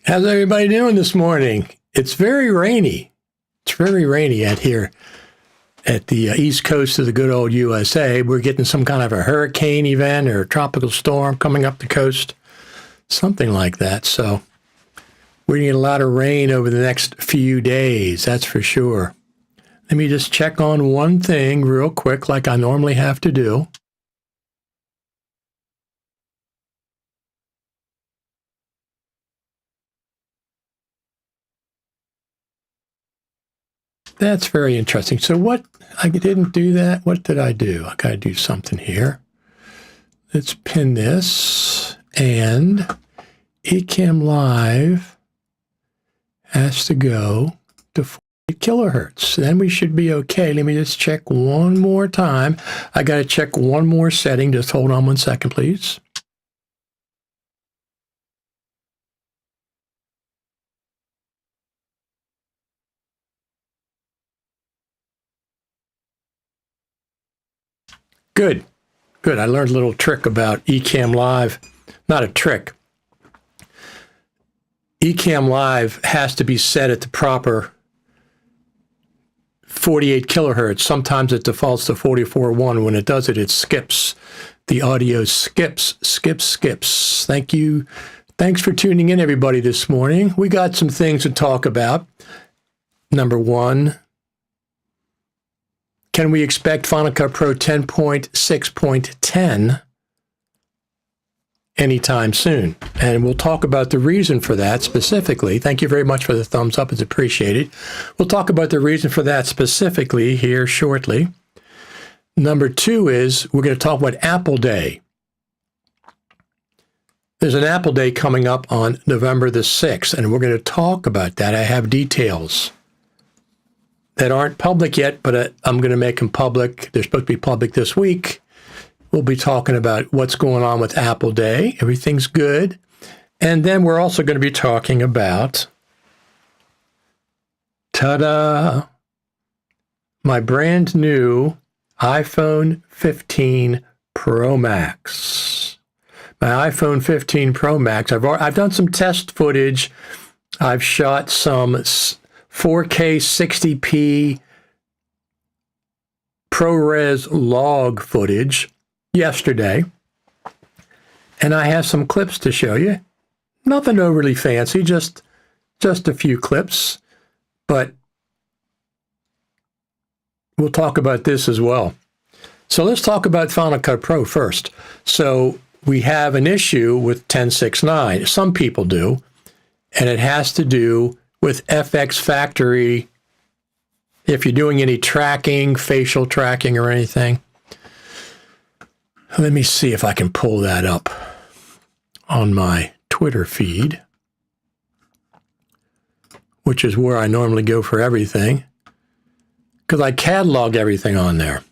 How's everybody doing this morning? It's very rainy. It's very rainy out here at the east coast of the good old USA. We're getting some kind of a hurricane event or a tropical storm coming up the coast, something like that. So we're going to get a lot of rain over the next few days, that's for sure. Let me just check on one thing real quick like I normally have to do. That's very interesting. So what, I didn't do that. What did I do? I got to do something here. Let's pin this, and Ecamm Live has to go to 40 kilohertz. Then we should be okay. Let me just check one more time. I got to check one more setting. Just hold on 1 second, please. Good. Good. I learned a little trick about Ecamm Live. Not a trick. Ecamm Live has to be set at the proper 48 kilohertz. Sometimes it defaults to 44.1. When it does it, it skips. The audio skips. Thank you. Thanks for tuning in, everybody, this morning. We got some things to talk about. Number one, can we expect Final Cut Pro 10.6.10 anytime soon? And we'll talk about the reason for that specifically. Thank you very much for the thumbs up. It's appreciated. We'll talk about the reason for that specifically here shortly. Number two is we're going to talk about Apple Day. There's an Apple Day coming up on November the 6th, and we're going to talk about that. I have details that aren't public yet, but I'm going to make them public. They're supposed to be public this week. We'll be talking about what's going on with Apple Day. Everything's good. And then we're also going to be talking about, ta-da, my brand new iPhone 15 Pro Max. My iPhone 15 Pro Max. I've done some test footage. I've shot some 4K 60p ProRes log footage yesterday, and I have some clips to show you. Nothing overly fancy, just a few clips, but we'll talk about this as well. So let's talk about Final Cut Pro first. So we have an issue with 10.6.9. Some people do, and it has to do with FX Factory. If you're doing any tracking, facial tracking or anything. Let me see if I can pull that up on my Twitter feed, which is where I normally go for everything, because I catalog everything on there.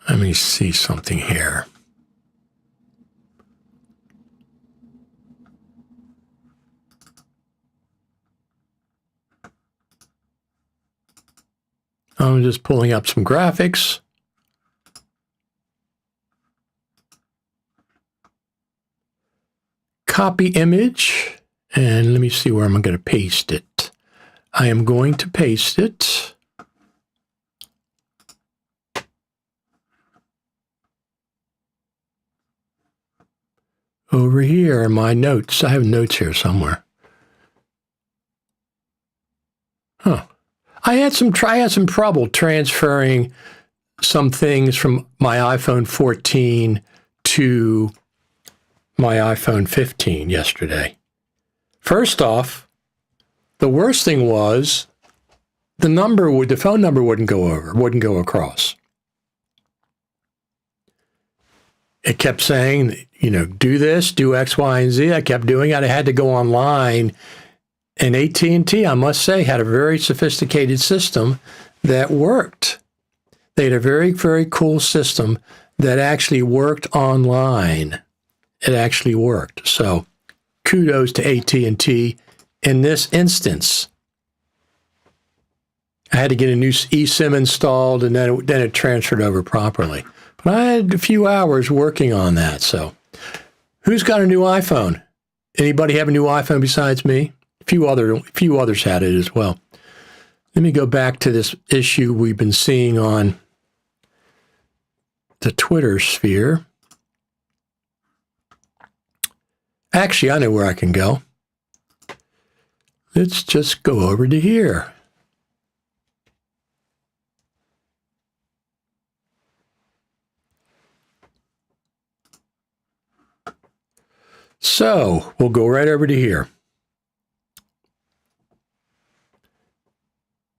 Let me see something here. I'm just pulling up some graphics. Copy image, and let me see where I'm going to paste it. I am going to paste it over here in my notes. I have notes here somewhere. Huh. I had some trouble transferring some things from my iPhone 14 to my iPhone 15 yesterday. First off, the worst thing was the phone number wouldn't go across. It kept saying, do this, do X, Y, and Z. I kept doing it. I had to go online. And AT&T, I must say, had a very sophisticated system that worked. They had a very, very cool system that actually worked online. It actually worked. So kudos to AT&T in this instance. I had to get a new eSIM installed, and then it transferred over properly. But I had a few hours working on that, so Who's got a new iPhone? Anybody have a new iPhone besides me? A few others had it as well. Let me go back to this issue we've been seeing on the Twitter sphere. Actually, I know where I can go. Let's just go over to here. So we'll go right over to here.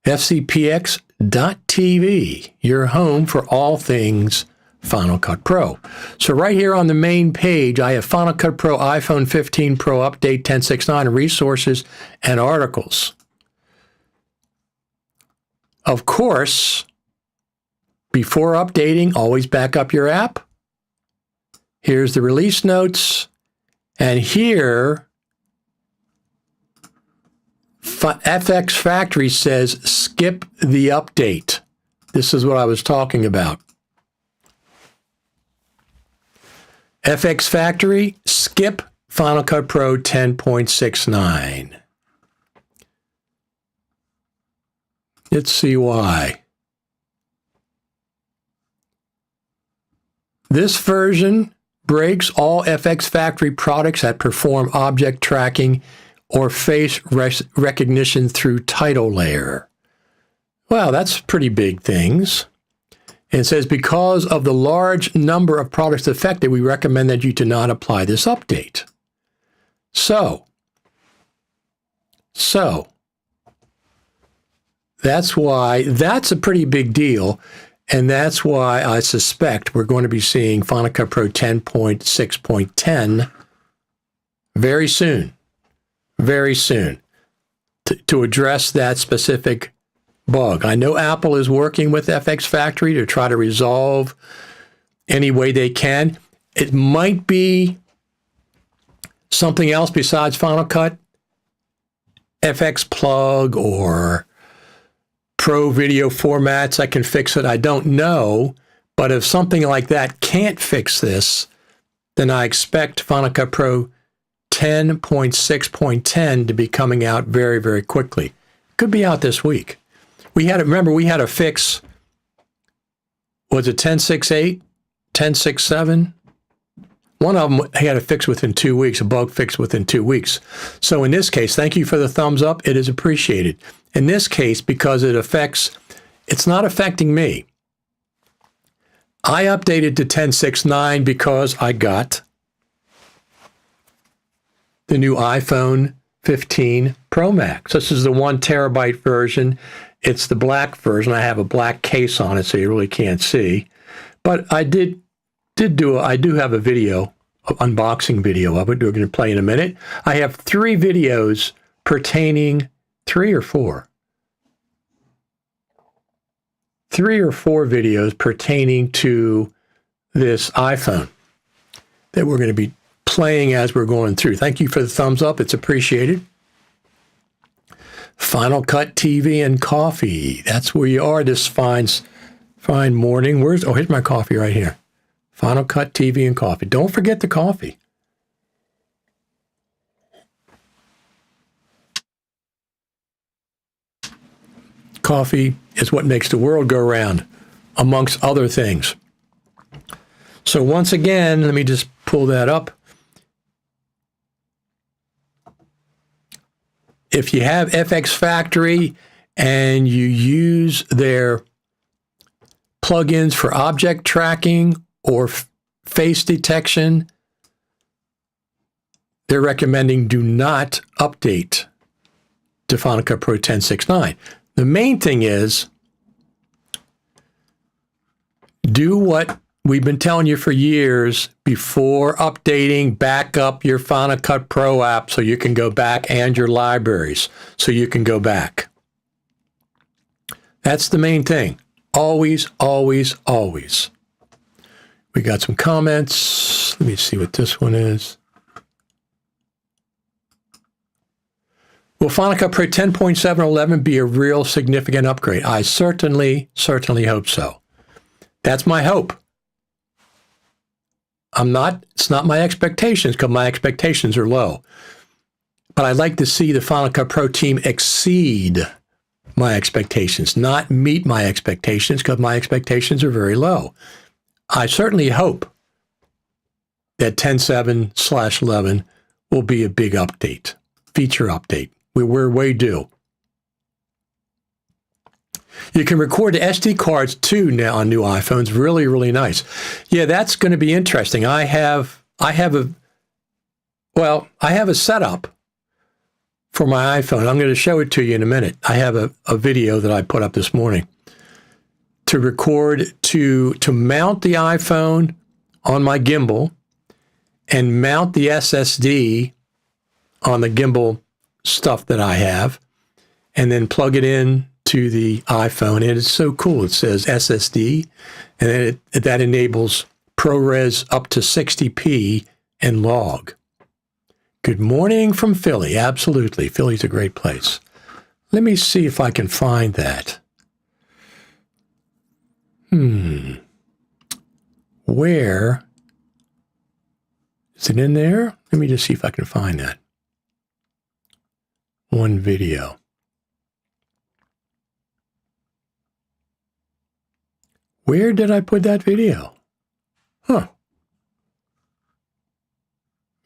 FCPX.TV, your home for all things Final Cut Pro. So right here on the main page, I have Final Cut Pro iPhone 15 Pro Update 10.6.9 resources and articles. Of course, before updating, always back up your app. Here's the release notes. And here, FX Factory says, skip the update. This is what I was talking about. FX Factory, skip Final Cut Pro 10.6.9. Let's see why. This version breaks all FX Factory products that perform object tracking or face recognition through title layer. Well, that's pretty big things. And it says, because of the large number of products affected, we recommend that you do not apply this update. So that's why that's a pretty big deal. And that's why I suspect we're going to be seeing Final Cut Pro 10.6.10 very soon, to address that specific bug. I know Apple is working with FX Factory to try to resolve any way they can. It might be something else besides Final Cut, FX Plug or Pro video formats that can fix it. I don't know, but if something like that can't fix this, then I expect Final Cut Pro 10.6.10 to be coming out very, very quickly. Could be out this week. Remember, we had a fix, was it 10.6.8, 10.6.7? One of them had a fix within 2 weeks, a bug fix within 2 weeks. So in this case, thank you for the thumbs up. It is appreciated. In this case, because it's not affecting me. I updated to 10.6.9 because I got the new iPhone 15 Pro Max. This is the 1 terabyte version. It's the black version. I have a black case on it, so you really can't see. But I do have a video, an unboxing video of it. We're going to play in a minute. I have 3 videos pertaining, 3 or 4 videos pertaining to this iPhone that we're going to be playing as we're going through. Thank you for the thumbs up. It's appreciated. Final Cut TV and coffee. That's where you are this fine morning. Here's my coffee right here. Final Cut TV and coffee. Don't forget the coffee. Coffee is what makes the world go round, amongst other things. So once again, let me just pull that up. If you have FX Factory and you use their plugins for object tracking or face detection, they're recommending do not update to Final Cut Pro 10.6.9. The main thing is do what we've been telling you for years before updating. Back up your Final Cut Pro app so you can go back, and your libraries so you can go back. That's the main thing. Always, always, always. We got some comments. Let me see what this one is. Will Final Cut Pro 10.7.11 be a real significant upgrade? I certainly hope so. That's my hope. It's not my expectations because my expectations are low. But I'd like to see the Final Cut Pro team exceed my expectations, not meet my expectations because my expectations are very low. I certainly hope that 10.7/11 will be a big update, feature update. We're way due. You can record the SD cards too now on new iPhones. Really, really nice. Yeah, that's going to be interesting. I have a setup for my iPhone. I'm going to show it to you in a minute. I have a video that I put up this morning to record, to mount the iPhone on my gimbal and mount the SSD on the gimbal stuff that I have, and then plug it in to the iPhone. And it's so cool. It says SSD, and that enables ProRes up to 60p and log. Good morning from Philly. Absolutely. Philly's a great place. Let me see if I can find that. Where is it in there? Let me just see if I can find that. One video. Where did I put that video? Huh.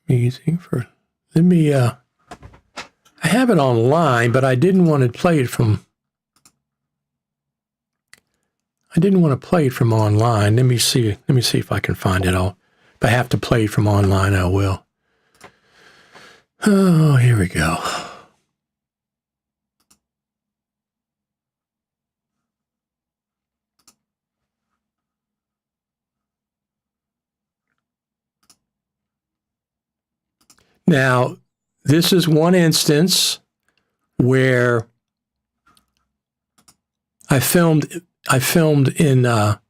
Easy for, let me, I have it online, but I didn't want to play it from online. Let me see if I can find it. If I have to play it from online, I will. Oh, here we go. Now, this is one instance where I filmed in, let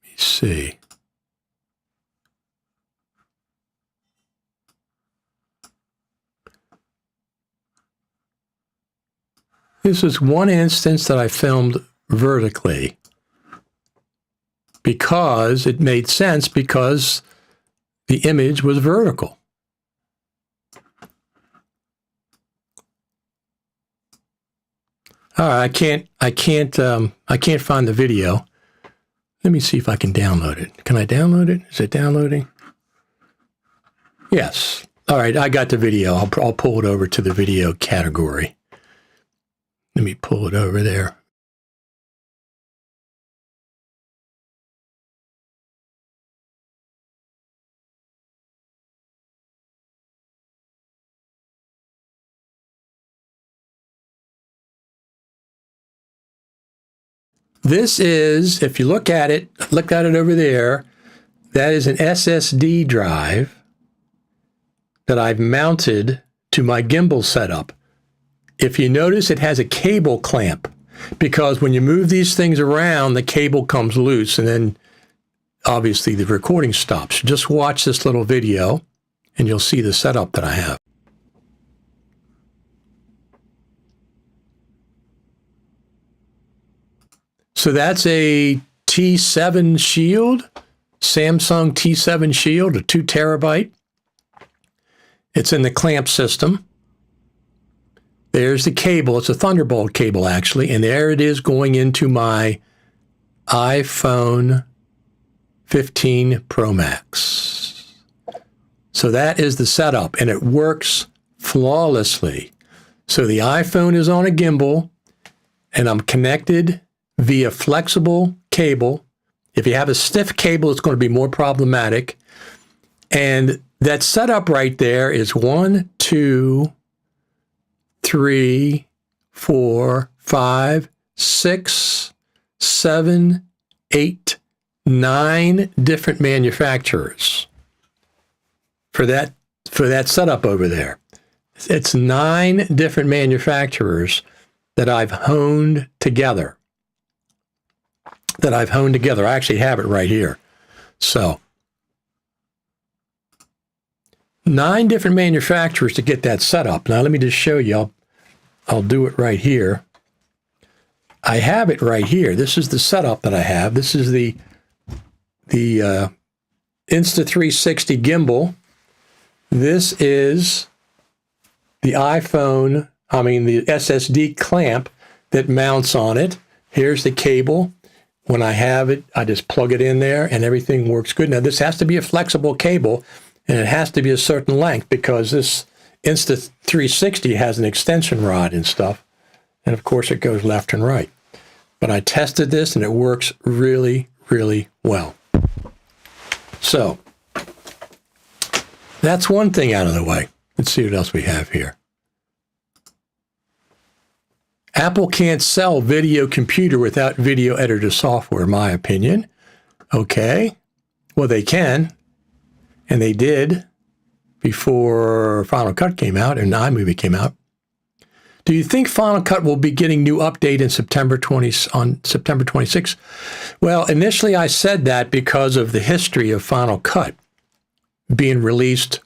me see. This is one instance that I filmed vertically because it made sense, because the image was vertical. All right, I can't find the video. Let me see if I can download it. Can I download it? Is it downloading? Yes. All right, I got the video. I'll pull it over to the video category. Let me pull it over there. This is, if you look at it over there, that is an SSD drive that I've mounted to my gimbal setup. If you notice, it has a cable clamp, because when you move these things around, the cable comes loose, and then obviously the recording stops. Just watch this little video and you'll see the setup that I have. So that's a T7 Shield, Samsung T7 Shield, a 2 terabyte. It's in the clamp system. There's the cable. It's a Thunderbolt cable, actually. And there it is going into my iPhone 15 Pro Max. So that is the setup, and it works flawlessly. So the iPhone is on a gimbal, and I'm connected via flexible cable. If you have a stiff cable, it's going to be more problematic. And that setup right there is 1, 2, 3, 4, 5, 6, 7, 8, 9 different manufacturers for that setup over there. It's 9 different manufacturers that I've honed together. I actually have it right here. So 9 different manufacturers to get that set up. Now let me just show you. I'll do it right here. I have it right here. This is the setup that I have. This is the the Insta360 gimbal. This is the iPhone, the SSD clamp that mounts on it. Here's the cable. When I have it, I just plug it in there and everything works good. Now, this has to be a flexible cable and it has to be a certain length because this Insta360 has an extension rod and stuff. And of course, it goes left and right. But I tested this and it works really, really well. So, that's one thing out of the way. Let's see what else we have here. Apple can't sell video computer without video editor software, in my opinion. Okay. Well, they can. And they did before Final Cut came out and iMovie came out. Do you think Final Cut will be getting new update on September 26th? Well, initially I said that because of the history of Final Cut being released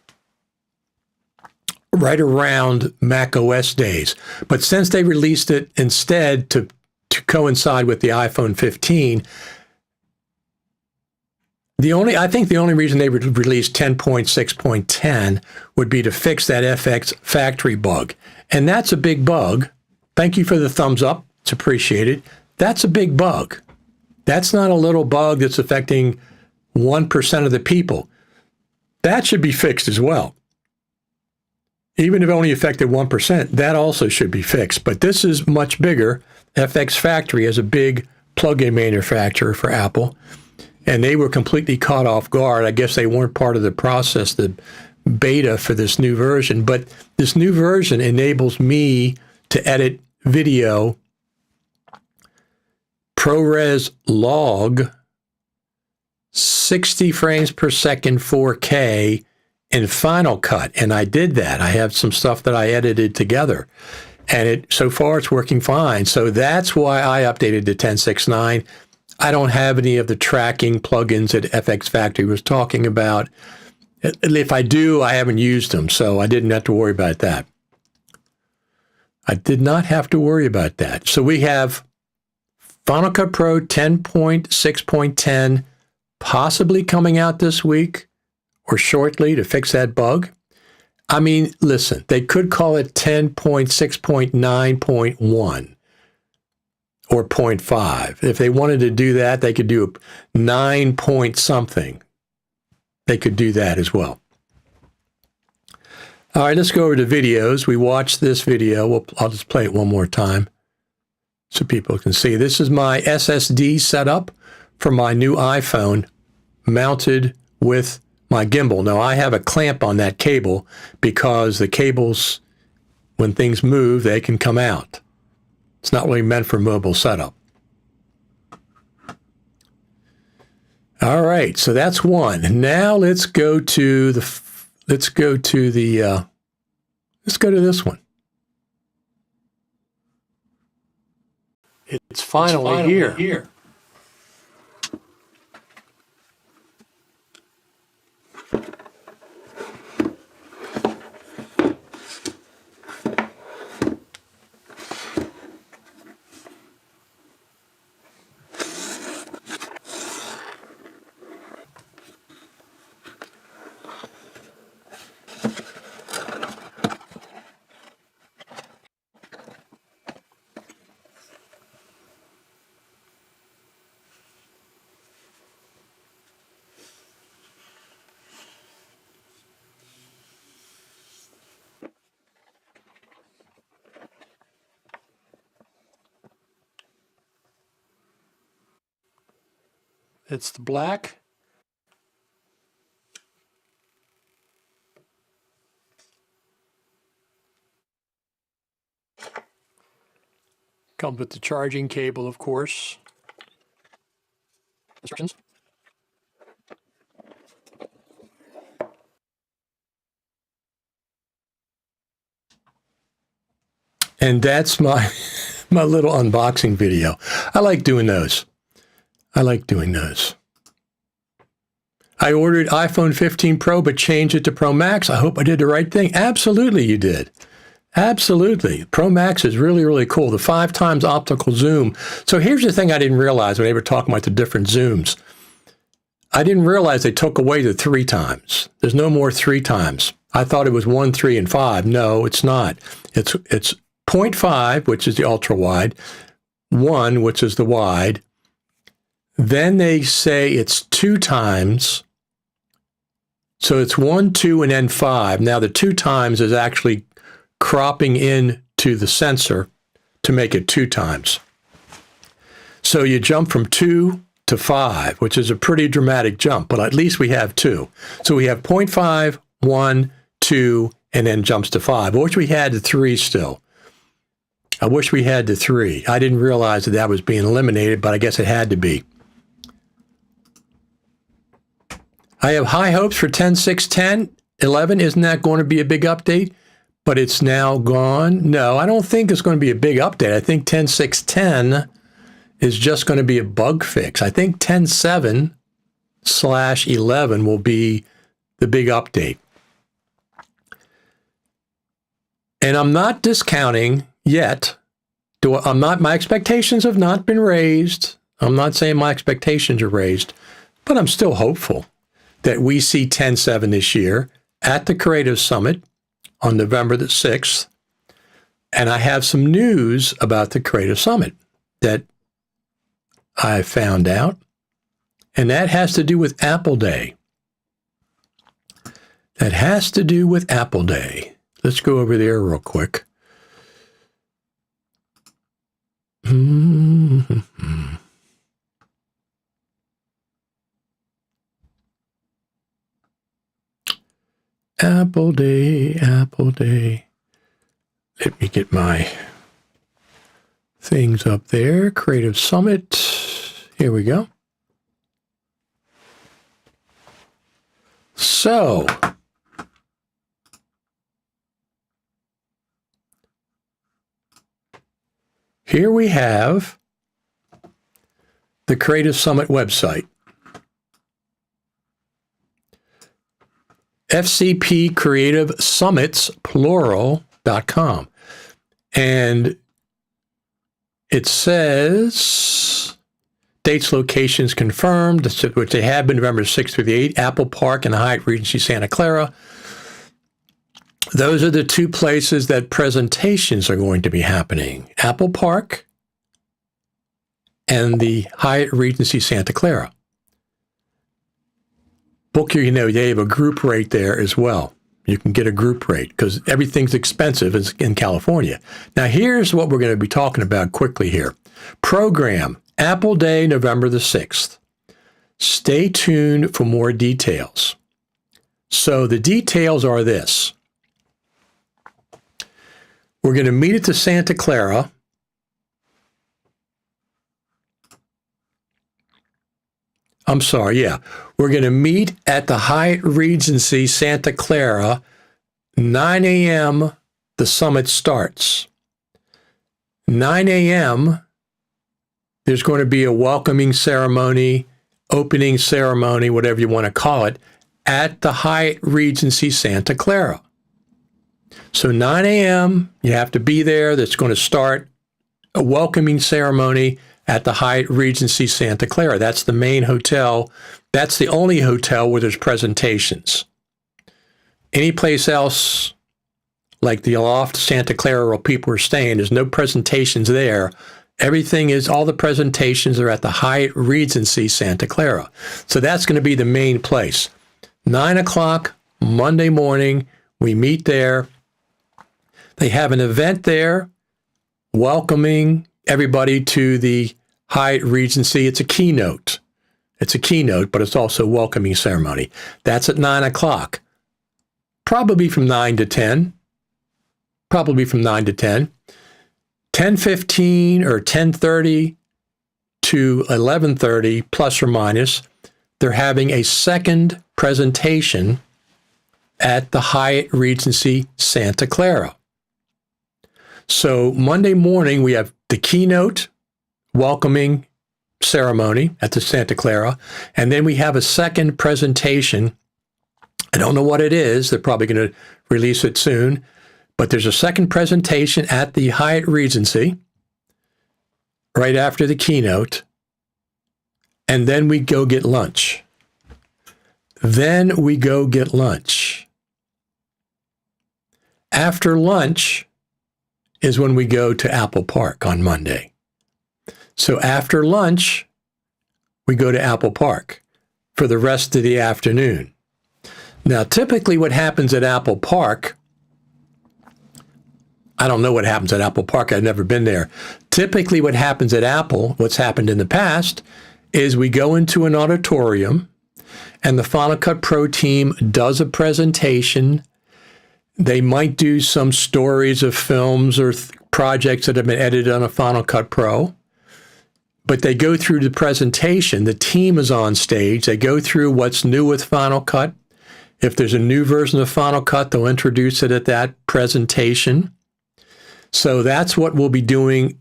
right around Mac OS days. But since they released it instead to coincide with the iPhone 15, I think the only reason they would release 10.6.10 would be to fix that FX factory bug. And that's a big bug. Thank you for the thumbs up. It's appreciated. That's a big bug. That's not a little bug that's affecting 1% of the people. That should be fixed as well. Even if it only affected 1%, that also should be fixed. But this is much bigger. FX Factory is a big plug-in manufacturer for Apple, and they were completely caught off guard. I guess they weren't part of the process, the beta for this new version. But this new version enables me to edit video ProRes log 60 frames per second 4K in Final Cut, and I did that. I have some stuff that I edited together, and so far it's working fine. So that's why I updated to 10.6.9. I don't have any of the tracking plugins that FX Factory was talking about. If I do, I haven't used them, so I didn't have to worry about that. I did not have to worry about that. So we have Final Cut Pro 10.6.10 possibly coming out this week or shortly to fix that bug. I mean, listen, they could call it 10.6.9.1 or 0.5. If they wanted to do that, they could do 9 point something. They could do that as well. All right, let's go over to videos. We watched this video. I'll just play it one more time so people can see. This is my SSD setup for my new iPhone mounted with my gimbal. Now, I have a clamp on that cable because the cables, when things move, they can come out. It's not really meant for mobile setup. All right, so that's one. Now let's go to this one. It's finally here. It's the black. Comes with the charging cable, of course. Instructions. And that's my little unboxing video. I like doing those. I ordered iPhone 15 Pro, but changed it to Pro Max. I hope I did the right thing. Absolutely, you did. Absolutely. Pro Max is really, really cool. The 5 times optical zoom. So here's the thing I didn't realize when they were talking about the different zooms. I didn't realize they took away the 3 times. There's no more 3 times. I thought it was 1, 3, and 5. No, it's not. It's 0.5, which is the ultra wide, 1, which is the wide. Then they say it's 2 times. So it's 1, 2, and then 5. Now the 2 times is actually cropping in to the sensor to make it 2 times. So you jump from 2 to 5, which is a pretty dramatic jump, but at least we have 2. So we have 0.5, 1, 2, and then jumps to 5. I wish we had the 3 still. I wish we had the 3. I didn't realize that was being eliminated, but I guess it had to be. I have high hopes for 10.6.10. 11, isn't that going to be a big update? But it's now gone. No, I don't think it's going to be a big update. I think 10.6.10 is just going to be a bug fix. I think 10.7/11 will be the big update. And I'm not discounting yet. My expectations have not been raised. I'm not saying my expectations are raised, but I'm still hopeful that we see 10.7 this year at the Creative Summit on November the 6th. And I have some news about the Creative Summit that I found out, and that has to do with Apple Day. That has to do with Apple Day. Let's go over there real quick. Apple Day, Apple Day. Let me get my things up there. Creative Summit. Here we go. So, here we have the Creative Summit website. FCP Creative Summits, plural.com. And it says dates, locations confirmed, which they have been November 6th through the 8th, Apple Park and the Hyatt Regency Santa Clara. Those are the 2 places that presentations are going to be happening. Apple Park and the Hyatt Regency Santa Clara. Book your, they have a group rate there as well. You can get a group rate because everything's expensive in California. Now, here's what we're going to be talking about quickly here. Program, Apple Day, November the 6th. Stay tuned for more details. So the details are this. We're going to meet at the Santa Clara. I'm sorry, yeah. We're going to meet at the Hyatt Regency Santa Clara, 9 a.m. The summit starts. 9 a.m. There's going to be a welcoming ceremony, opening ceremony, whatever you want to call it, at the Hyatt Regency Santa Clara. So 9 a.m., you have to be there. That's going to start a welcoming ceremony at the Hyatt Regency Santa Clara. That's the main hotel. That's the only hotel where there's presentations. Any place else, like the Loft Santa Clara where people are staying, there's no presentations there. Everything is, all the presentations are at the Hyatt Regency Santa Clara. So that's going to be the main place. 9 o'clock, Monday morning, we meet there. They have an event there welcoming everybody to the Hyatt Regency. It's a keynote. It's a keynote, but it's also a welcoming ceremony. That's at 9 o'clock. Probably from 9 to 10. Probably from 9 to 10. 10:15 or 10:30 to 11:30, plus or minus, they're having a second presentation at the Hyatt Regency Santa Clara. So Monday morning, we have the keynote welcoming ceremony at the Santa Clara, and then we have a second presentation. I don't know what it is. They're probably going to release it soon, but there's a second presentation at the Hyatt Regency right after the keynote, and then we go get lunch. Then we go get lunch. After lunch is when we go to Apple Park on Monday. So after lunch, we go to Apple Park for the rest of the afternoon. Now, typically what happens at Apple Park, I don't know what happens at Apple Park. I've never been there. Typically what happens at Apple, what's happened in the past, is we go into an auditorium and the Final Cut Pro team does a presentation. They might do some stories of films or projects that have been edited on a Final Cut Pro, but they go through the presentation. The team is on stage. They go through what's new with Final Cut. If there's a new version of Final Cut, they'll introduce it at that presentation. So that's what we'll be doing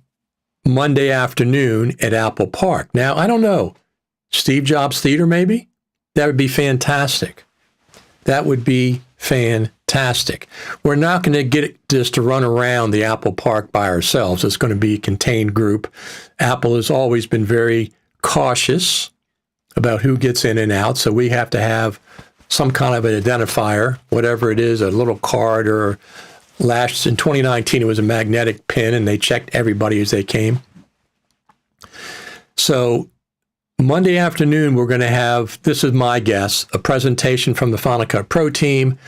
Monday afternoon at Apple Park. Now, I don't know, Steve Jobs Theater maybe? That would be fantastic. That would be fantastic. We're not going to get just to run around the Apple Park by ourselves. It's going to be a contained group. Apple has always been very cautious about who gets in and out, so we have to have some kind of an identifier, whatever it is, a little card or last in 2019, it was a magnetic pin, and they checked everybody as they came. So Monday afternoon, we're going to have, this is my guess, a presentation from the Final Cut Pro team,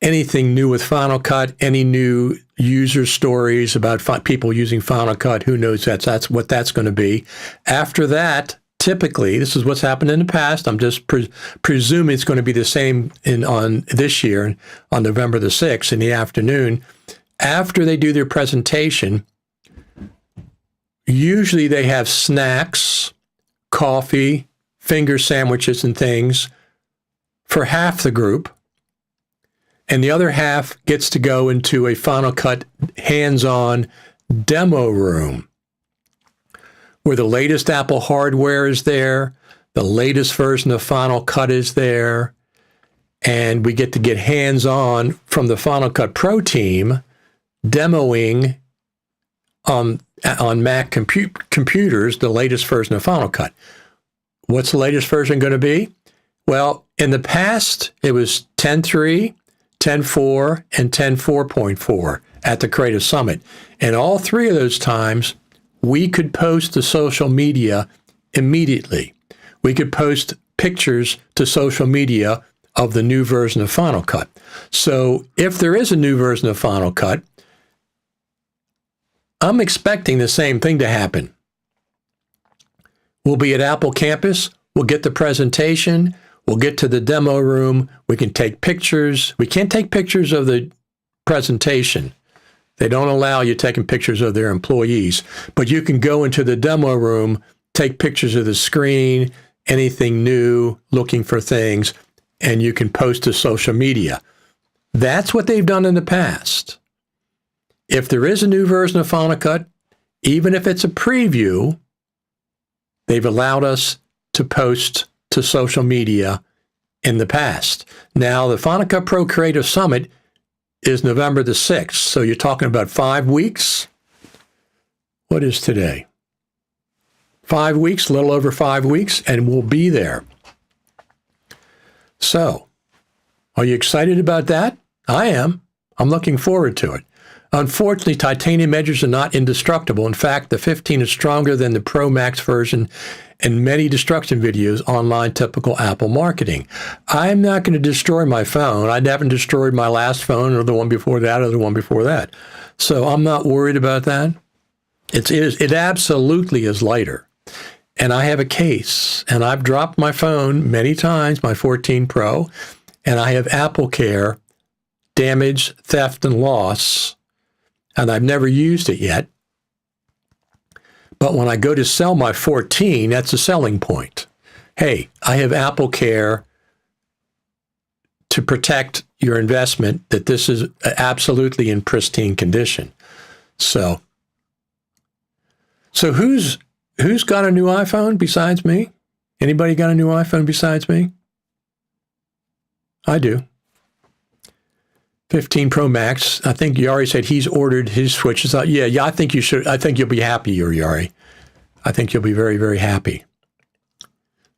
anything new with Final Cut, any new user stories about people using Final Cut, who knows that's what that's going to be. After that, typically, this is what's happened in the past. I'm just presuming it's going to be the same on this year, on November the 6th in the afternoon. After they do their presentation, usually they have snacks, coffee, finger sandwiches and things for half the group. And the other half gets to go into a Final Cut hands-on demo room, where the latest Apple hardware is there, the latest version of Final Cut is there, and we get to get hands-on from the Final Cut Pro team demoing on Mac computers the latest version of Final Cut. What's the latest version going to be? Well, in the past, it was 10.3, 10.4, and 10.4.4 at the Creative Summit. And all three of those times, we could post to social media immediately. We could post pictures to social media of the new version of Final Cut. So if there is a new version of Final Cut, I'm expecting the same thing to happen. We'll be at Apple campus. We'll get the presentation. We'll get to the demo room. We can take pictures. We can't take pictures of the presentation. They don't allow you taking pictures of their employees, but you can go into the demo room, take pictures of the screen, anything new, looking for things, and you can post to social media. That's what they've done in the past. If there is a new version of Final Cut, even if it's a preview, they've allowed us to post to social media in the past. Now, the Final Cut Pro Creative Summit is November the 6th. So you're talking about 5 weeks. What is today? 5 weeks, a little over 5 weeks, and we'll be there. So, are you excited about that? I am. I'm looking forward to it. Unfortunately, titanium edges are not indestructible. In fact, the 15 is stronger than the Pro Max version in many destruction videos online, typical Apple marketing. I'm not going to destroy my phone. I haven't destroyed my last phone or the one before that or the one before that. So I'm not worried about that. It absolutely is lighter. And I have a case, and I've dropped my phone many times, my 14 Pro, and I have Apple Care, damage, theft, and loss, and I've never used it yet. But when I go to sell my 14, that's a selling point. Hey, I have Apple Care to protect your investment, that this is absolutely in pristine condition. So who's got a new iPhone besides me? Anybody got a new iPhone besides me? I do. 15 Pro Max. I think Yari said he's ordered his switches. Yeah, I think you should. I think you'll be happy, Yari. I think you'll be very, very happy.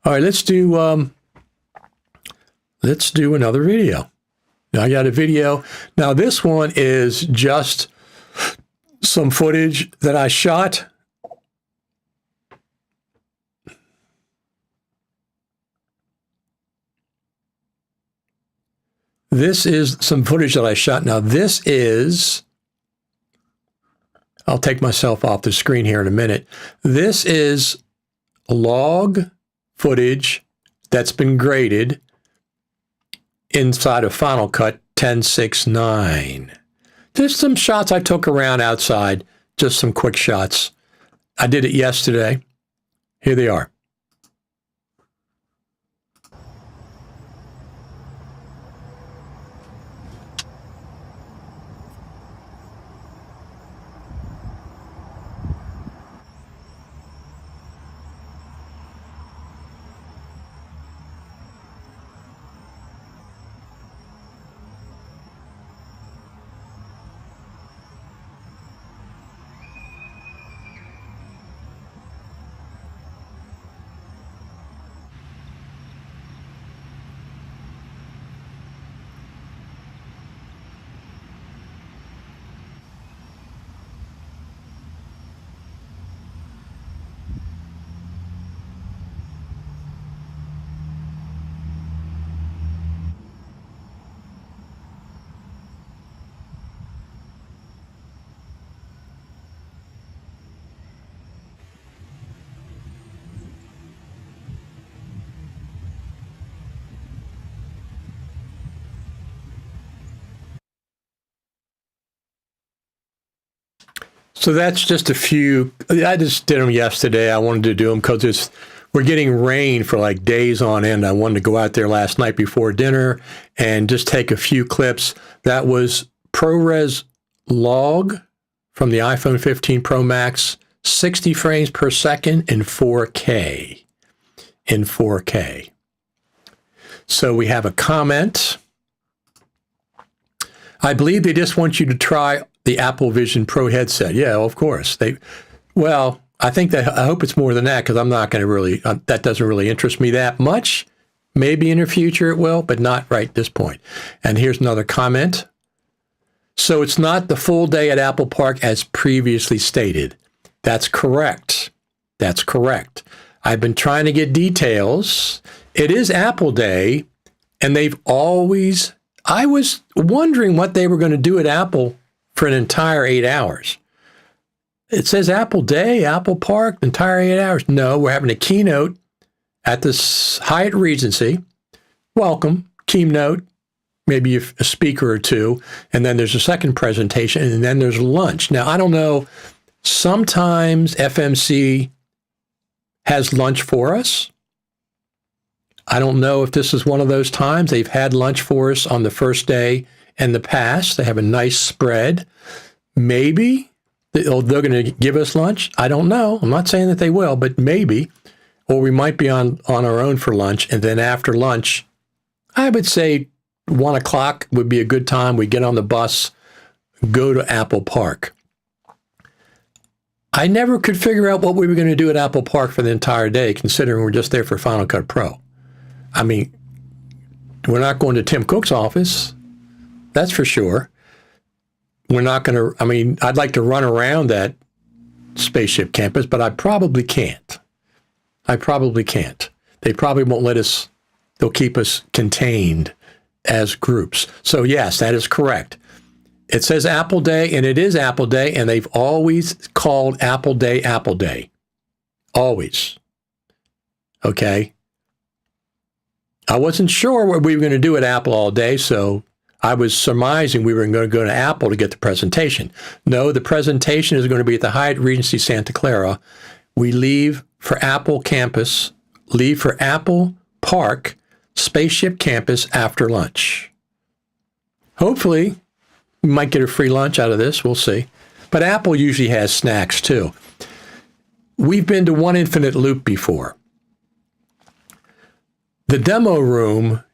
All right, let's do let's do another video. Now, I got a video. Now, this one is just some footage that I shot. This is some footage that I shot. Now, this is, I'll take myself off the screen here in a minute. This is log footage that's been graded inside of Final Cut 10.6.9. Just some shots I took around outside, just some quick shots. I did it yesterday. Here they are. So that's just a few. I just did them yesterday. I wanted to do them because we're getting rain for like days on end. I wanted to go out there last night before dinner and just take a few clips. That was ProRes log from the iPhone 15 Pro Max, 60 frames per second in 4K. In 4K. So we have a comment. I believe they just want you to try the Apple Vision Pro headset. Yeah, of course. Well, I think that, I hope it's more than that, because I'm not going to really, that doesn't really interest me that much. Maybe in the future it will, but not right at this point. And here's another comment. So it's not the full day at Apple Park as previously stated. That's correct. That's correct. I've been trying to get details. It is Apple Day, and they've always, I was wondering what they were going to do at Apple for an entire 8 hours. It says Apple Day, Apple Park, entire 8 hours. No, we're having a keynote at the Hyatt Regency. Welcome, keynote, maybe a speaker or two, and then there's a second presentation, and then there's lunch. Now, I don't know, sometimes FMC has lunch for us. I don't know if this is one of those times. They've had lunch for us on the first day in the past. They have a nice spread. Maybe they're going to give us lunch. I don't know. I'm not saying that they will, but maybe. Or we might be on our own for lunch. And then after lunch, I would say 1 o'clock would be a good time. We get on the bus, go to Apple Park. I never could figure out what we were going to do at Apple Park for the entire day, considering we're just there for Final Cut Pro. I mean, we're not going to Tim Cook's office. That's for sure. We're not going to, I mean, I'd like to run around that spaceship campus, but I probably can't. I probably can't. They probably won't let us, they'll keep us contained as groups. So yes, that is correct. It says Apple Day, and it is Apple Day, and they've always called Apple Day Apple Day. Always. Okay? I wasn't sure what we were going to do at Apple all day, so I was surmising we were going to go to Apple to get the presentation. No, the presentation is going to be at the Hyatt Regency Santa Clara. We leave for Apple campus, leave for Apple Park, Spaceship Campus after lunch. Hopefully, we might get a free lunch out of this. We'll see. But Apple usually has snacks too. We've been to One Infinite Loop before. The demo room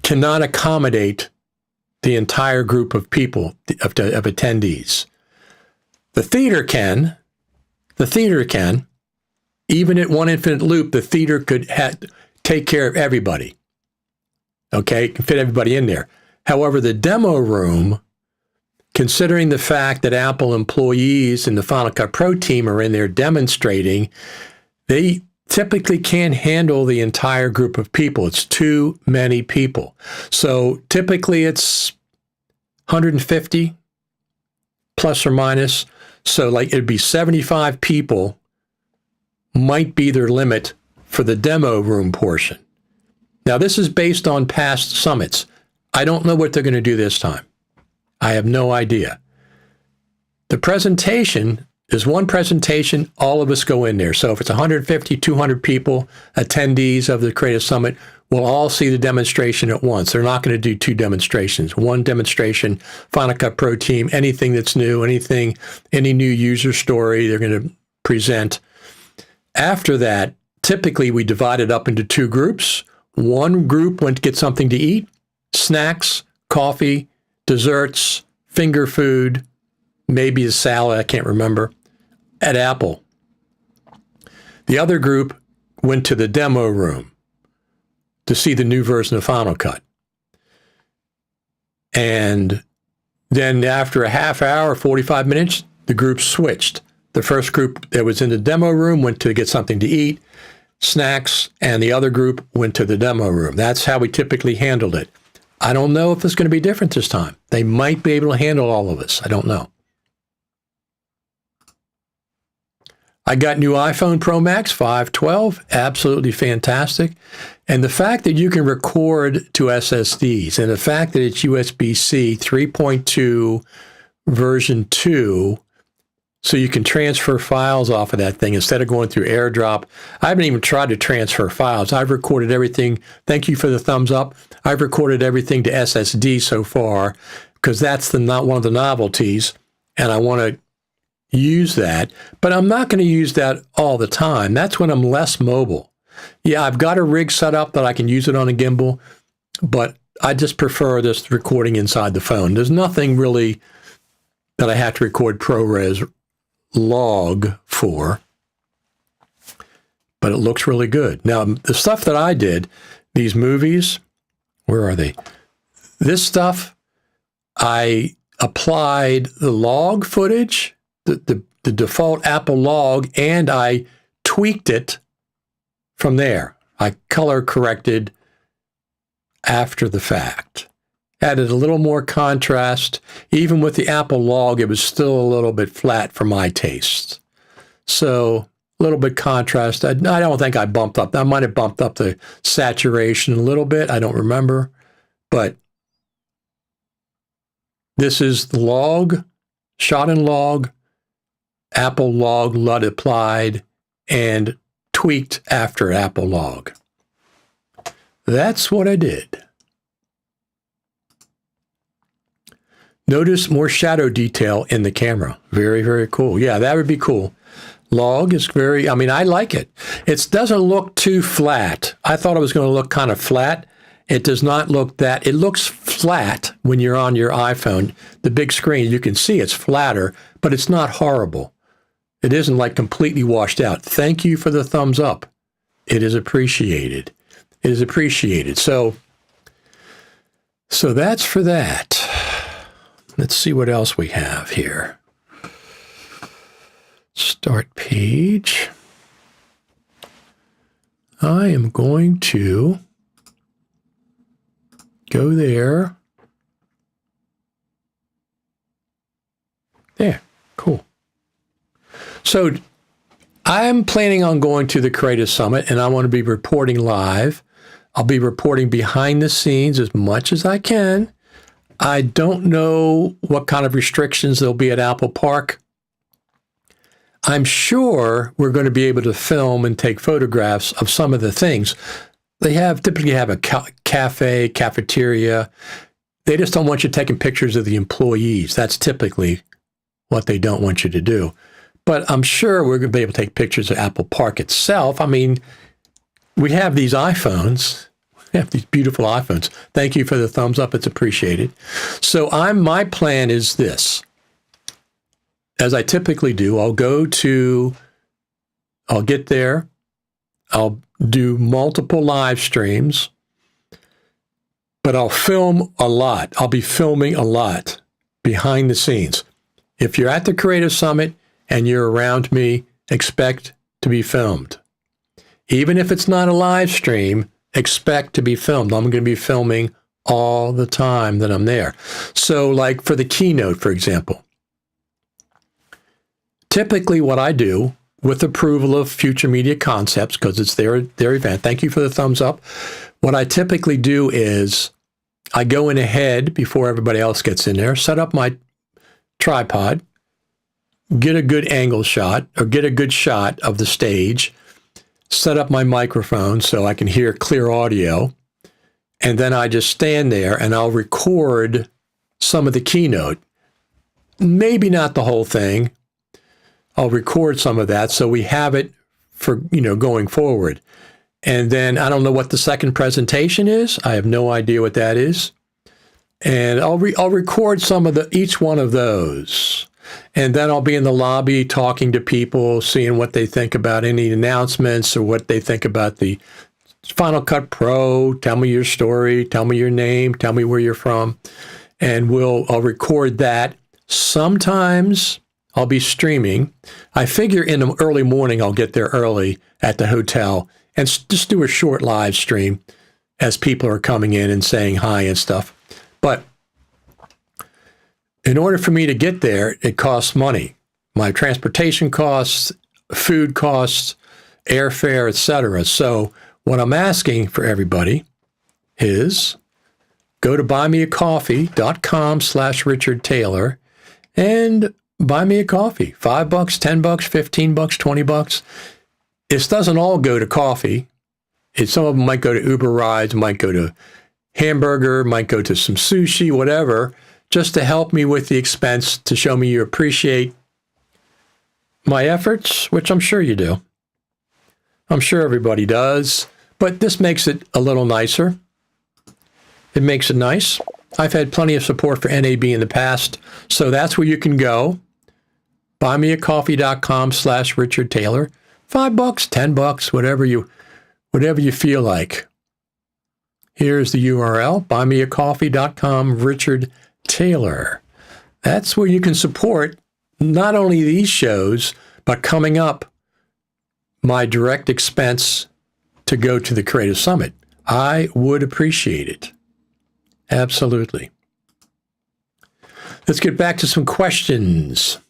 cannot accommodate the entire group of people, of attendees. The theater can. The theater can. Even at One Infinite Loop, the theater could take care of everybody. Okay, it can fit everybody in there. However, the demo room, considering the fact that Apple employees in the Final Cut Pro team are in there demonstrating, they typically can't handle the entire group of people. It's too many people. So typically it's 150 plus or minus. So like it'd be 75 people might be their limit for the demo room portion. Now this is based on past summits. I don't know what they're going to do this time. I have no idea. The presentation is one presentation, all of us go in there. So if it's 150, 200 people, attendees of the Creative Summit, we'll all see the demonstration at once. They're not going to do two demonstrations. One demonstration, Final Cut Pro team, anything that's new, any new user story, they're going to present. After that, typically we divide it up into two groups. One group went to get something to eat, snacks, coffee, desserts, finger food, maybe a salad, I can't remember, at Apple. The other group went to the demo room to see the new version of Final Cut. And then after a half hour, 45 minutes, the group switched. The first group that was in the demo room went to get something to eat, snacks, and the other group went to the demo room. That's how we typically handled it. I don't know if it's going to be different this time. They might be able to handle all of us. I don't know. I got new iPhone Pro Max 512, absolutely fantastic. And the fact that you can record to SSDs and the fact that it's USB-C 3.2 version 2, so you can transfer files off of that thing instead of going through AirDrop. I haven't even tried to transfer files. I've recorded everything. Thank you for the thumbs up. I've recorded everything to SSD so far because that's not one of the novelties, and I want to use that, but I'm not going to use that all the time. That's when I'm less mobile. Yeah, I've got a rig set up that I can use it on a gimbal, but I just prefer this recording inside the phone. There's nothing really that I have to record ProRes log for, but it looks really good. Now, the stuff that I did, these movies, where are they? This stuff, I applied the log footage, the default Apple log, and I tweaked it from there. I color corrected after the fact. Added a little more contrast. Even with the Apple log, it was still a little bit flat for my taste. So a little bit contrast. I don't think I bumped up. I might have bumped up the saturation a little bit. I don't remember. But this is the log, shot in log, Apple log, LUT applied, and tweaked after Apple log. That's what I did. Notice more shadow detail in the camera. Very, very cool. Yeah, that would be cool. Log is very, I like it. It doesn't look too flat. I thought it was going to look kind of flat. It does not look that. It looks flat when you're on your iPhone. The big screen, you can see it's flatter, but it's not horrible. It isn't like completely washed out. Thank you for the thumbs up. It is appreciated. It is appreciated. So that's for that. Let's see what else we have here. Start page. I am going to go there. There, cool. So I'm planning on going to the Creative Summit, and I want to be reporting live. I'll be reporting behind the scenes as much as I can. I don't know what kind of restrictions there'll be at Apple Park. I'm sure we're going to be able to film and take photographs of some of the things. They typically have a cafe, cafeteria. They just don't want you taking pictures of the employees. That's typically what they don't want you to do. But I'm sure we're going to be able to take pictures of Apple Park itself. We have these iPhones. We have these beautiful iPhones. Thank you for the thumbs up. It's appreciated. So my plan is this. As I typically do, I'll get there. I'll do multiple live streams. but I'll film a lot. I'll be filming a lot behind the scenes. If you're at the Creative Summit and you're around me, expect to be filmed. Even if it's not a live stream, expect to be filmed. I'm going to be filming all the time that I'm there. So like for the keynote, for example, typically what I do, with approval of Future Media Concepts, because it's their event, thank you for the thumbs up, what I typically do is I go in ahead before everybody else gets in there, set up my tripod, get a good angle shot, or get a good shot of the stage, set up my microphone so I can hear clear audio, and then I just stand there and I'll record some of the keynote. Maybe not the whole thing. I'll record some of that so we have it for, going forward. And then I don't know what the second presentation is. I have no idea what that is. And I'll record some of each one of those. And then I'll be in the lobby talking to people, seeing what they think about any announcements or what they think about the Final Cut Pro. Tell me your story, tell me your name, tell me where you're from. And I'll record that. Sometimes I'll be streaming. I figure in the early morning, I'll get there early at the hotel and just do a short live stream as people are coming in and saying hi and stuff. But in order for me to get there, it costs money. My transportation costs, food costs, airfare, etc. So what I'm asking for everybody is go to buymeacoffee.com/Richard Taylor and buy me a coffee. $5, $10, $15, $20. This doesn't all go to coffee. Some of them might go to Uber rides, might go to hamburger, might go to some sushi, whatever, just to help me with the expense, to show me you appreciate my efforts, which I'm sure you do. I'm sure everybody does, but this makes it a little nicer. It makes it nice. I've had plenty of support for NAB in the past, so that's where you can go. Buymeacoffee.com/Richard Taylor. $5, $10, whatever you feel like. Here's the URL, buymeacoffee.com/Richard Taylor. That's where you can support not only these shows, but coming up, my direct expense to go to the Creative Summit. I would appreciate it. Absolutely. Let's get back to some questions.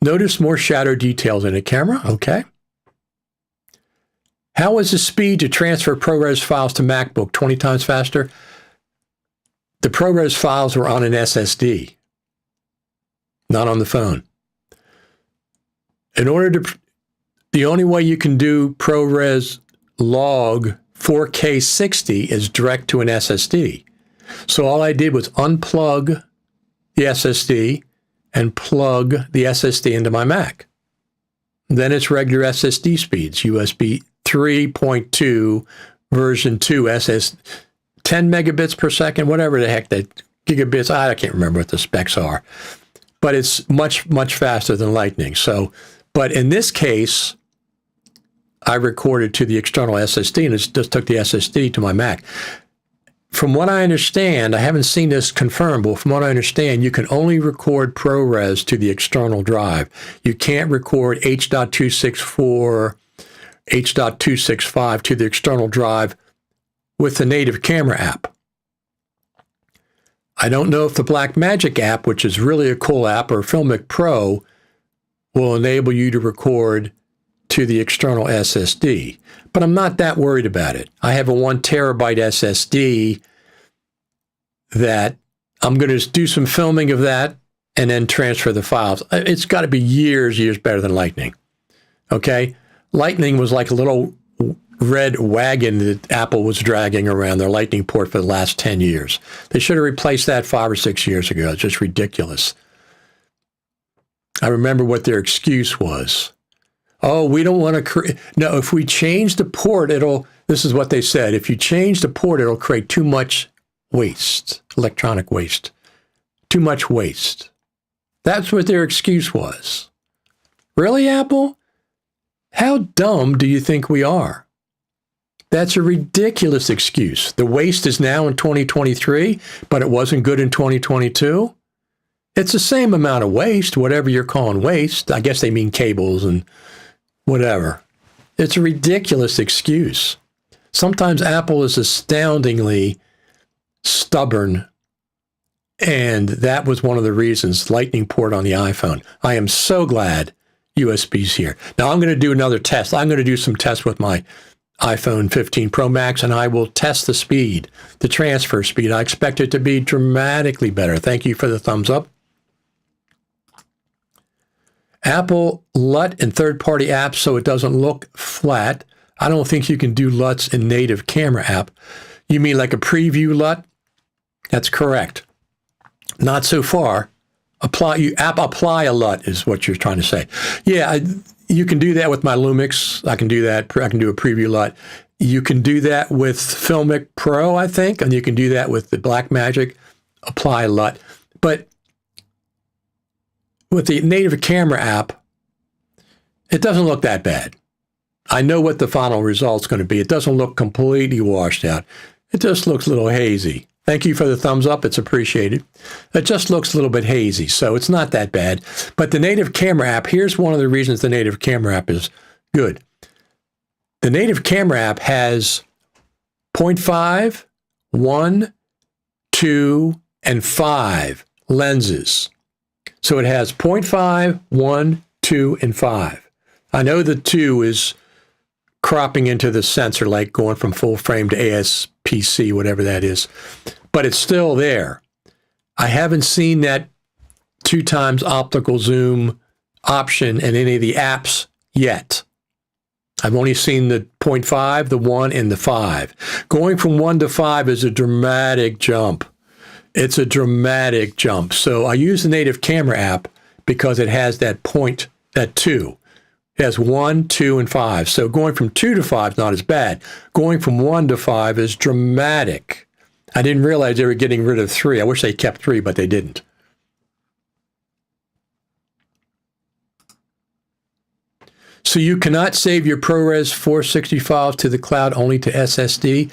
Notice more shadow details in a camera. Okay. How is the speed to transfer ProRes files to MacBook 20 times faster? The ProRes files were on an SSD, not on the phone. The only way you can do ProRes log 4K 60 is direct to an SSD. So all I did was unplug the SSD and plug the SSD into my Mac. Then it's regular SSD speeds, USB 3.2 version 2 10 megabits per second, whatever the heck that gigabits, I can't remember what the specs are, but it's much, much faster than Lightning. But in this case, I recorded to the external SSD and it just took the SSD to my Mac. From what I understand, I haven't seen this confirmed, but from what I understand, you can only record ProRes to the external drive. You can't record H.264, H.265 to the external drive with the native camera app. I don't know if the Blackmagic app, which is really a cool app, or Filmic Pro, will enable you to record to the external SSD. But I'm not that worried about it. I have a 1 terabyte SSD that I'm going to do some filming of that and then transfer the files. It's got to be years better than Lightning. Okay? Lightning was like a little red wagon that Apple was dragging around their Lightning port for the last 10 years. They should have replaced that 5 or 6 years ago. It's just ridiculous. I remember what their excuse was. Oh, we don't want to create. No, if we change the port, this is what they said. If you change the port, it'll create too much waste, electronic waste. Too much waste. That's what their excuse was. Really, Apple? How dumb do you think we are? That's a ridiculous excuse. The waste is now in 2023, but it wasn't good in 2022. It's the same amount of waste, whatever you're calling waste. I guess they mean cables and whatever. It's a ridiculous excuse. Sometimes Apple is astoundingly stubborn, and that was one of the reasons, Lightning port on the iPhone. I am so glad USB's here. Now I'm going to do another test. I'm going to do some tests with my iPhone 15 Pro Max, and I will test the speed, the transfer speed. I expect it to be dramatically better. Thank you for the thumbs up. Apple LUT in third-party apps so it doesn't look flat. I don't think you can do LUTs in native camera app. You mean like a preview LUT? That's correct. Not so far. Apply a LUT is what you're trying to say. Yeah, you can do that with my Lumix. I can do that. I can do a preview LUT. You can do that with Filmic Pro, I think, and you can do that with the Blackmagic. Apply a LUT. But with the native camera app, it doesn't look that bad. I know what the final result's going to be. It doesn't look completely washed out. It just looks a little hazy. Thank you for the thumbs up. It's appreciated. It just looks a little bit hazy, so it's not that bad. But the native camera app, here's one of the reasons the native camera app is good. The native camera app has 0.5, 1, 2, and 5 lenses. So it has 0.5, 1, 2, and 5. I know the 2 is cropping into the sensor, like going from full frame to ASPC, whatever that is. But it's still there. I haven't seen that 2x optical zoom option in any of the apps yet. I've only seen the 0.5, the 1, and the 5. Going from 1 to 5 is a dramatic jump. It's a dramatic jump. So I use the native camera app because it has that 2. It has 1, 2, and 5. So going from 2 to 5 is not as bad. Going from 1 to 5 is dramatic. I didn't realize they were getting rid of 3. I wish they kept 3, but they didn't. So you cannot save your ProRes 460 files to the cloud, only to SSD.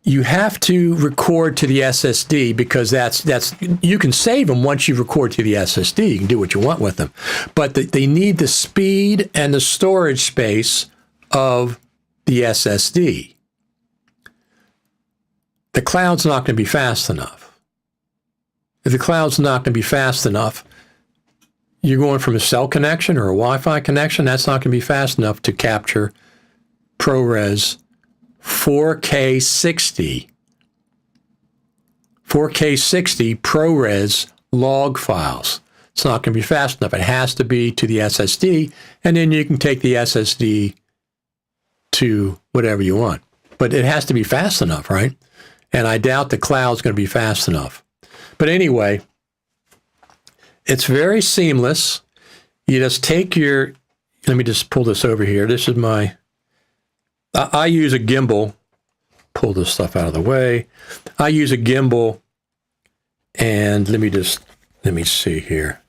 You have to record to the SSD because that's you can save them once you record to the SSD. You can do what you want with them. But they need the speed and the storage space of the SSD. The cloud's not going to be fast enough. If the cloud's not going to be fast enough, you're going from a cell connection or a Wi-Fi connection, that's not going to be fast enough to capture ProRes 4K 60 ProRes log files. It's not going to be fast enough. It has to be to the SSD, and then you can take the SSD to whatever you want. But it has to be fast enough, right? And I doubt the cloud's going to be fast enough. But anyway, it's very seamless. You just take your, let me just pull this over here. This is my, I use a gimbal. Pull this stuff out of the way. I use a gimbal, and let me see here.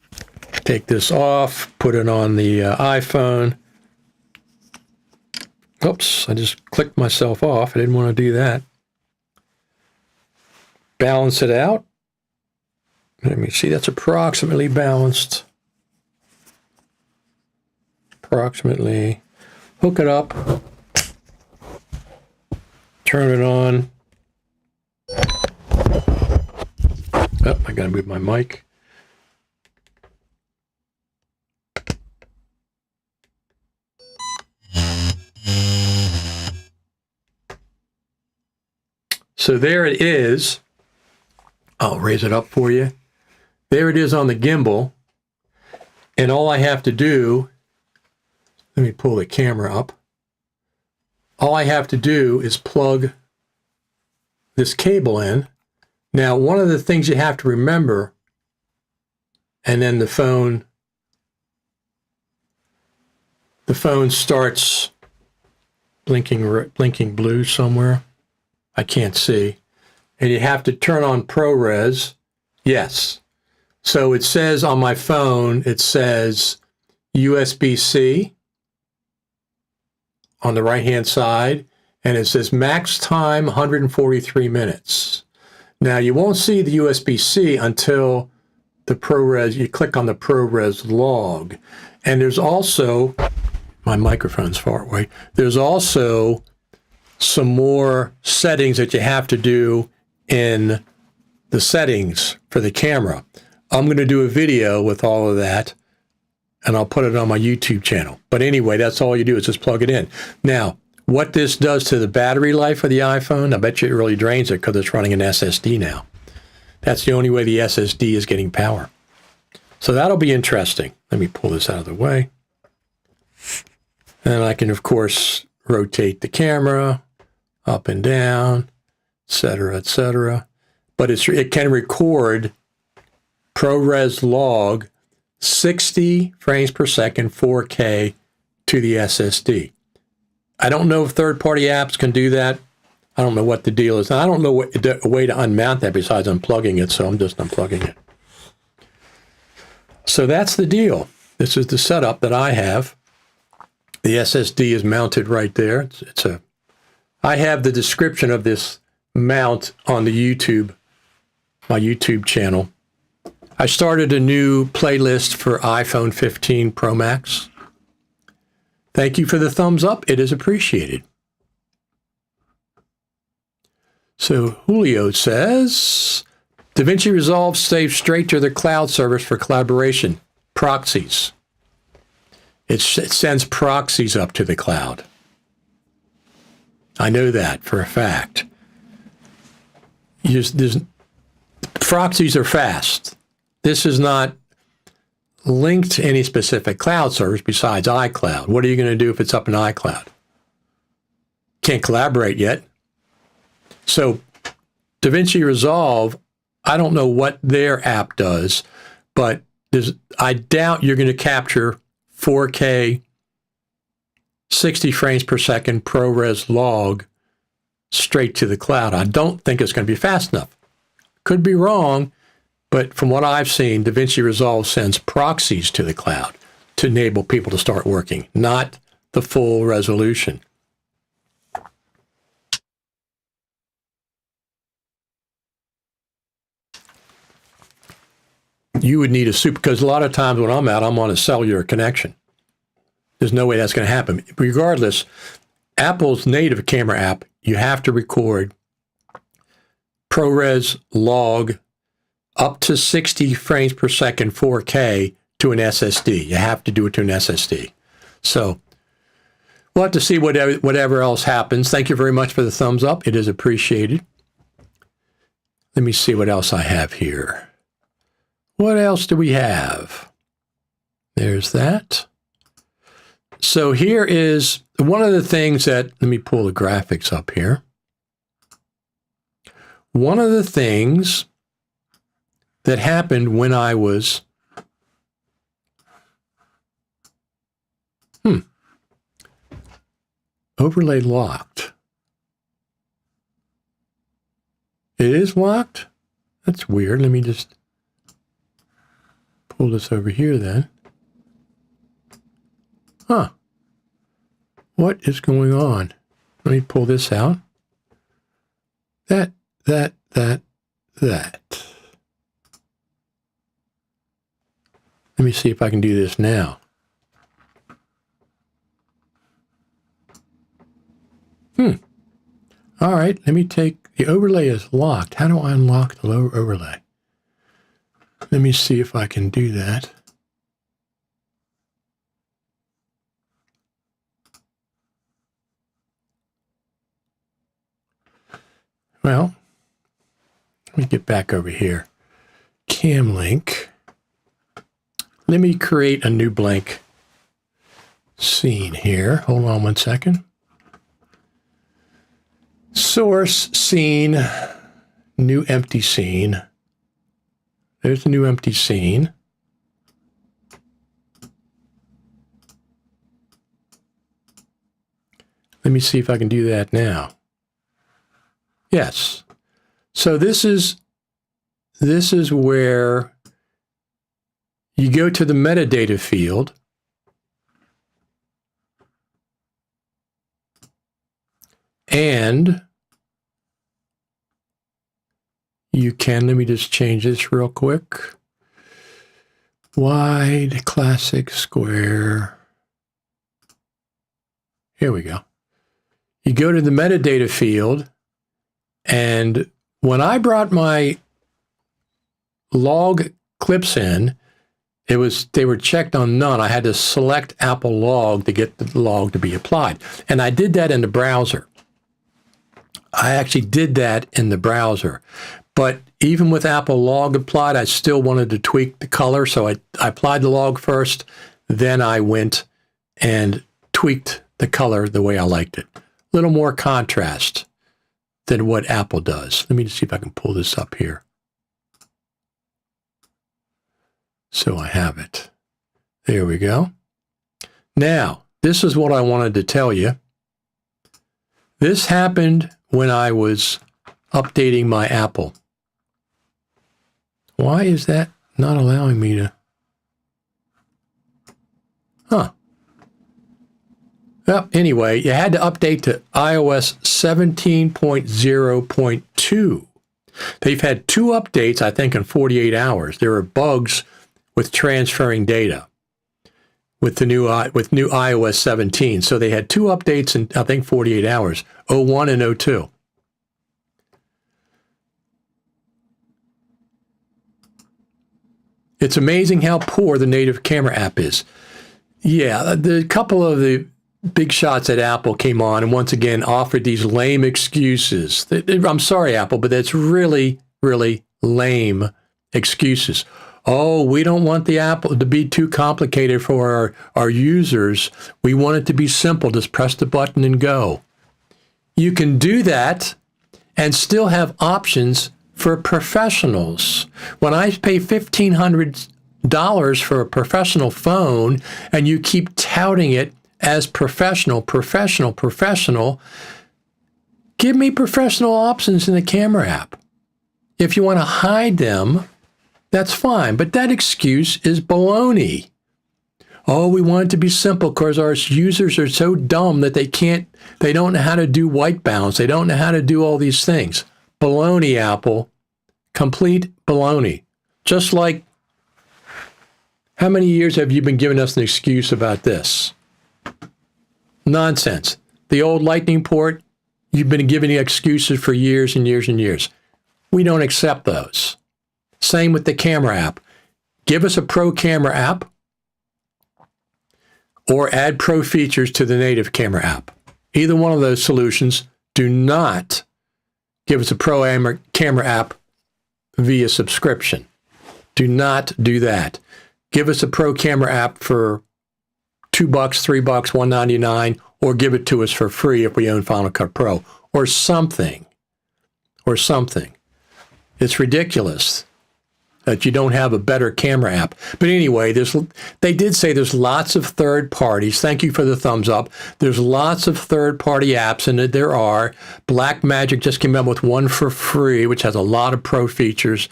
Take this off, put it on the iPhone. Oops, I just clicked myself off. I didn't want to do that. Balance it out. Let me see, that's approximately balanced. Approximately. Hook it up. Turn it on. Oh, I gotta move my mic. So there it is. I'll raise it up for you. There it is on the gimbal. And all I have to do, let me pull the camera up. All I have to do is plug this cable in. Now, one of the things you have to remember, and then the phone starts blinking blue somewhere. I can't see. And you have to turn on ProRes. Yes. So it says on my phone, it says USB-C on the right-hand side, and it says max time 143 minutes. Now, you won't see the USB-C until the ProRes, you click on the ProRes log. And there's also, my microphone's far away, there's also some more settings that you have to do in the settings for the camera. I'm going to do a video with all of that, and I'll put it on my YouTube channel. But anyway, that's all you do is just plug it in. Now, what this does to the battery life of the iPhone, I bet you it really drains it because it's running an SSD now. That's the only way the SSD is getting power. So that'll be interesting. Let me pull this out of the way. And I can, of course, rotate the camera up and down, et cetera, et cetera. But it can record ProRes log 60 frames per second, 4K to the SSD. I don't know if third-party apps can do that. I don't know what the deal is. I don't know a way to unmount that besides unplugging it, so I'm just unplugging it. So that's the deal. This is the setup that I have. The SSD is mounted right there. I have the description of this mount on the YouTube, my YouTube channel. I started a new playlist for iPhone 15 Pro Max. Thank you for the thumbs up. It is appreciated. So Julio says, DaVinci Resolve saves straight to the cloud service for collaboration. Proxies. It sends proxies up to the cloud. I know that for a fact. Proxies are fast. This is not linked to any specific cloud service besides iCloud. What are you going to do if it's up in iCloud? Can't collaborate yet. So DaVinci Resolve, I don't know what their app does, but I doubt you're going to capture 4K 60 frames per second ProRes log straight to the cloud. I don't think it's going to be fast enough. Could be wrong, but from what I've seen, DaVinci Resolve sends proxies to the cloud to enable people to start working, not the full resolution. You would need a super, because a lot of times when I'm out, I'm on a cellular connection. There's no way that's going to happen. Regardless, Apple's native camera app, you have to record ProRes log up to 60 frames per second 4K to an SSD. You have to do it to an SSD. So we'll have to see whatever else happens. Thank you very much for the thumbs up. It is appreciated. Let me see what else I have here. What else do we have? There's that. So here is one of the things that, let me pull the graphics up here. One of the things that happened when I was, overlay locked. It is locked? That's weird. Let me just pull this over here then. Huh. What is going on? Let me pull this out. That. Let me see if I can do this now. All right, let me take, the overlay is locked. How do I unlock the lower overlay? Let me see if I can do that. Well, let me get back over here. Cam link. Let me create a new blank scene here. Hold on one second. Source scene, new empty scene. There's a new empty scene. Let me see if I can do that now. Yes. So this is where you go to the metadata field And you can, let me just change this real quick. Wide, classic, square. Here we go. You go to the metadata field, and when I brought my log clips in, they were checked on none. I had to select Apple Log to get the log to be applied. And I did that in the browser. I actually did that in the browser. But even with Apple Log applied, I still wanted to tweak the color. So I applied the log first, then I went and tweaked the color the way I liked it. A little more contrast than what Apple does. Let me just see if I can pull this up here. So I have it. There we go. Now, this is what I wanted to tell you. This happened when I was updating my Apple. Why is that not allowing me to? Huh. Well, anyway, you had to update to iOS 17.0.2. They've had 2 updates, I think, in 48 hours. There are bugs with transferring data with new iOS 17. So they had 2 updates in, I think, 48 hours, 01 and 02. It's amazing how poor the native camera app is. Yeah, the couple of the big shots at Apple came on and once again offered these lame excuses. I'm sorry, Apple, but that's really, really lame excuses. Oh, we don't want the Apple to be too complicated for our users. We want it to be simple. Just press the button and go. You can do that and still have options for professionals. When I pay $1,500 for a professional phone and you keep touting it as professional, give me professional options in the camera app. If you want to hide them, that's fine. But that excuse is baloney. Oh, we want it to be simple because our users are so dumb that they don't know how to do white balance. They don't know how to do all these things. Baloney, Apple. Complete baloney. Just like, how many years have you been giving us an excuse about this? Nonsense. The old Lightning port, you've been giving excuses for years and years and years. We don't accept those. Same with the camera app. Give us a pro camera app or add pro features to the native camera app. Either one of those solutions. Do not give us a pro camera app via subscription. Do not do that. Give us a pro camera app for $2, $3, $1.99, or give it to us for free if we own Final Cut Pro, or something. It's ridiculous that you don't have a better camera app. But anyway, they did say there's lots of third parties. Thank you for the thumbs up. There's lots of third-party apps, and there are. Blackmagic just came out with one for free, which has a lot of pro features.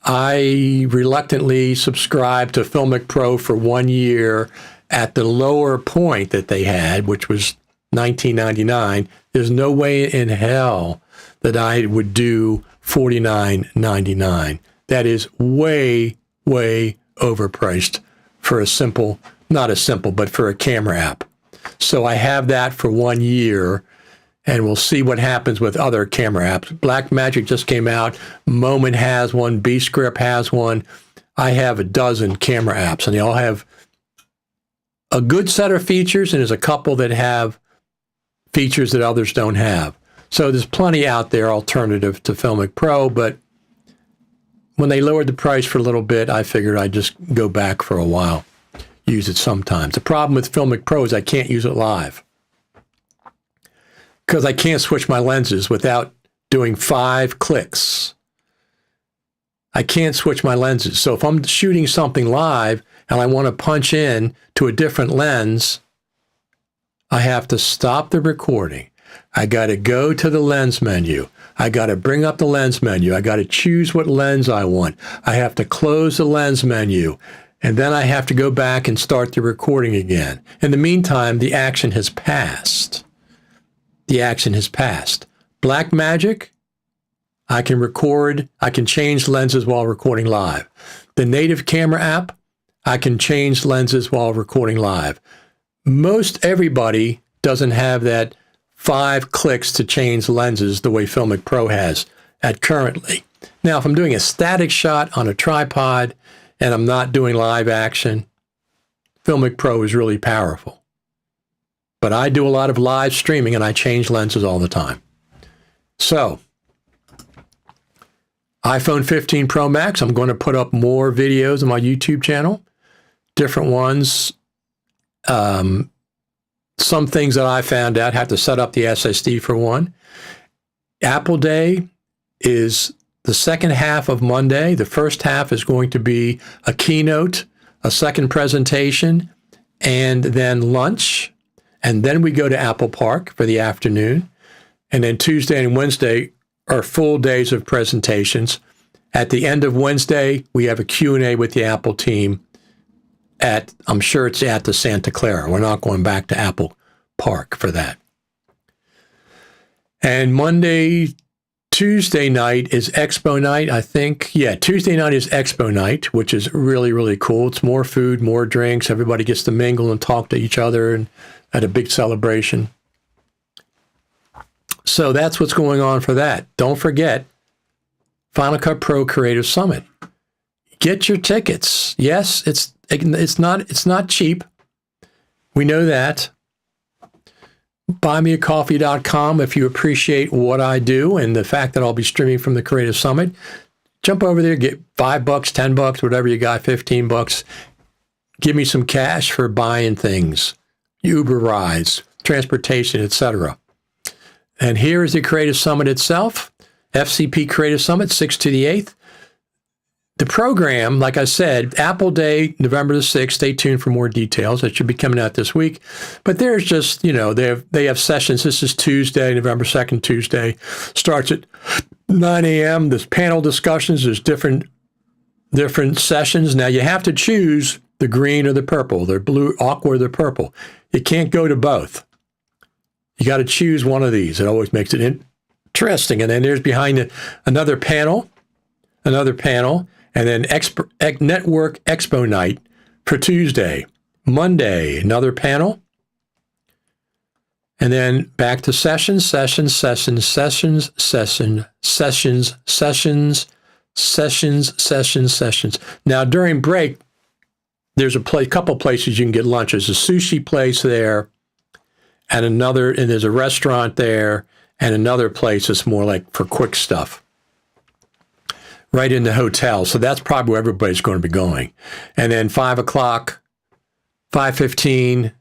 I reluctantly subscribed to Filmic Pro for 1 year at the lower point that they had, which was $19.99. There's no way in hell that I would do $49.99. That is way, way overpriced for for a camera app. So I have that for 1 year, and we'll see what happens with other camera apps. Blackmagic just came out. Moment has one. Bscript has one. I have a dozen camera apps, and they all have a good set of features, and there's a couple that have features that others don't have. So there's plenty out there alternative to Filmic Pro, but when they lowered the price for a little bit, I figured I'd just go back for a while, use it sometimes. The problem with Filmic Pro is I can't use it live because I can't switch my lenses without doing 5 clicks. I can't switch my lenses. So if I'm shooting something live and I want to punch in to a different lens, I have to stop the recording. I got to go to the lens menu. I got to bring up the lens menu. I got to choose what lens I want. I have to close the lens menu. And then I have to go back and start the recording again. In the meantime, the action has passed. the action has passed. Blackmagic, I can change lenses while recording live. The native camera app, I can change lenses while recording live. Most everybody doesn't have that 5 clicks to change lenses the way Filmic Pro has at currently. Now, if I'm doing a static shot on a tripod and I'm not doing live action, Filmic Pro is really powerful. But I do a lot of live streaming and I change lenses all the time. So, iPhone 15 Pro Max, I'm going to put up more videos on my YouTube channel, different ones. Some things that I found out, have to set up the SSD for one. Apple Day is the second half of Monday. The first half is going to be a keynote, a second presentation, and then lunch. And then we go to Apple Park for the afternoon. And then Tuesday and Wednesday are full days of presentations. At the end of Wednesday, we have a Q&A with the Apple team I'm sure it's at the Santa Clara. We're not going back to Apple Park for that. And Tuesday night is Expo night, I think. Yeah, Tuesday night is Expo night, which is really, really cool. It's more food, more drinks. Everybody gets to mingle and talk to each other and at a big celebration. So that's what's going on for that. Don't forget, Final Cut Pro Creative Summit. Get your tickets. Yes, it's not cheap. We know that. BuyMeACoffee.com if you appreciate what I do and the fact that I'll be streaming from the Creative Summit. Jump over there, get $5, $10, whatever you got, $15. Give me some cash for buying things, Uber rides, transportation, etc. And here is the Creative Summit itself. FCP Creative Summit, 6th to the 8th. The program, like I said, Apple Day, November the 6th. Stay tuned for more details. That should be coming out this week. But there's just, they have sessions. This is Tuesday, November 2nd, Tuesday. Starts at 9 a.m. There's panel discussions. There's different sessions. Now, you have to choose the green or the purple, the blue, aqua, or the purple. You can't go to both. You got to choose one of these. It always makes it interesting. And then there's behind another panel. And then Network Expo night for Tuesday. Monday, another panel. And then back to sessions. Now, during break, there's a couple places you can get lunch. There's a sushi place there, and there's a restaurant there, and another place that's more like for quick stuff. Right in the hotel. So that's probably where everybody's going to be going. And then 5 o'clock, 5:15,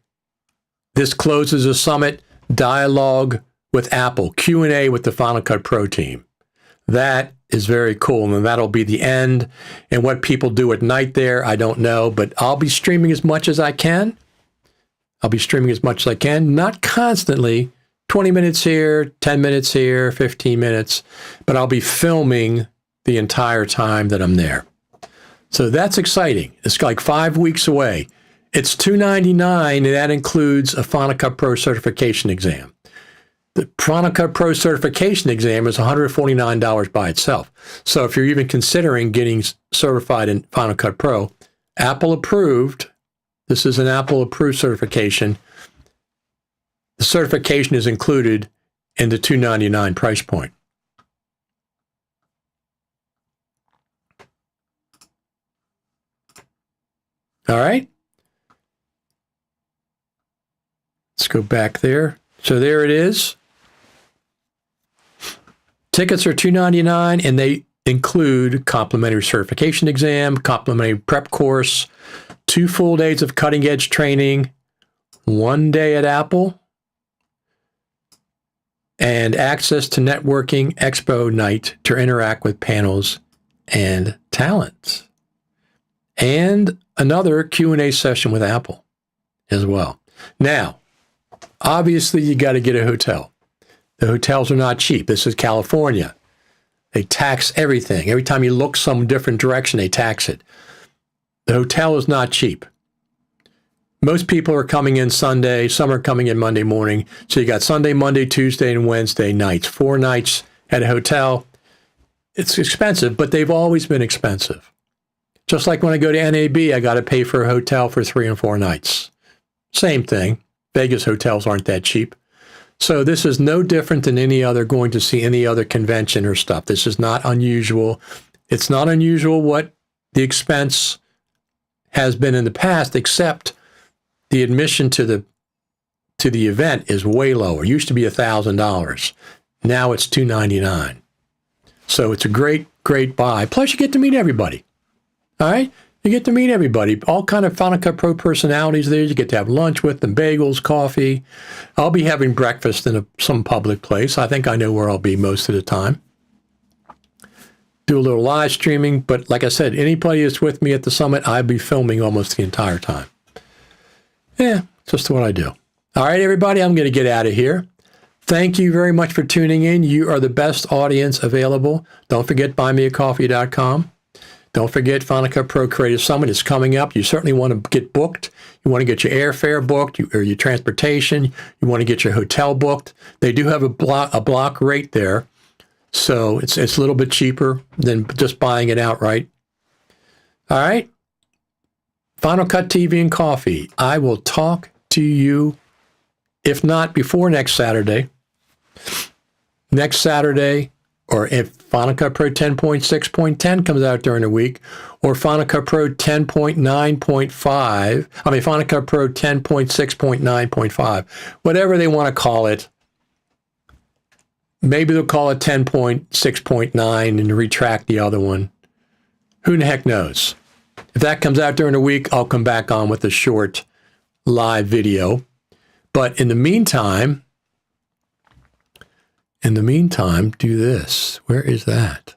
this closes the summit, dialogue with Apple, Q&A with the Final Cut Pro team. That is very cool. And that'll be the end. And what people do at night there, I don't know, but I'll be streaming as much as I can. Not constantly, 20 minutes here, 10 minutes here, 15 minutes, but I'll be filming the entire time that I'm there. So that's exciting. It's like 5 weeks away. It's $299, and that includes a Final Cut Pro certification exam. The Final Cut Pro certification exam is $149 by itself. So if you're even considering getting certified in Final Cut Pro, Apple approved, this is an Apple approved certification. The certification is included in the $299 price point. All right. Let's go back there. So there it is. Tickets are $299, and they include complimentary certification exam, complimentary prep course, 2 full days of cutting-edge training, 1 day at Apple, and access to networking expo night to interact with panels and talent. And another Q&A session with Apple as well. Now, obviously, you got to get a hotel. The hotels are not cheap. This is California. They tax everything. Every time you look some different direction, they tax it. The hotel is not cheap. Most people are coming in Sunday. Some are coming in Monday morning. So you got Sunday, Monday, Tuesday, and Wednesday nights. 4 nights at a hotel. It's expensive, but they've always been expensive. Just like when I go to NAB, I got to pay for a hotel for 3 and 4 nights. Same thing. Vegas hotels aren't that cheap. So this is no different than any other going to see any other convention or stuff. This is not unusual. It's not unusual what the expense has been in the past, except the admission to the event is way lower. It used to be $1,000. Now it's $299. So it's a great, great buy. Plus you get to meet everybody. All right? You get to meet everybody. All kind of Final Cut Pro personalities there. You get to have lunch with them, bagels, coffee. I'll be having breakfast in some public place. I think I know where I'll be most of the time. Do a little live streaming. But like I said, anybody that's with me at the summit, I'll be filming almost the entire time. Yeah, just what I do. All right, everybody, I'm going to get out of here. Thank you very much for tuning in. You are the best audience available. Don't forget buymeacoffee.com. Don't forget Final Cut Pro Creative Summit is coming up. You certainly want to get booked. You want to get your airfare booked or your transportation. You want to get your hotel booked. They do have a block rate there. So it's a little bit cheaper than just buying it outright. All right. Final Cut TV and Coffee. I will talk to you, if not before next Saturday, or if Final Cut Pro 10.6.10 comes out during the week, or Final Cut Pro 10.9.5, Final Cut Pro 10.6.9.5, whatever they want to call it. Maybe they'll call it 10.6.9 and retract the other one. Who the heck knows? If that comes out during the week, I'll come back on with a short live video. But in the meantime, do this. Where is that?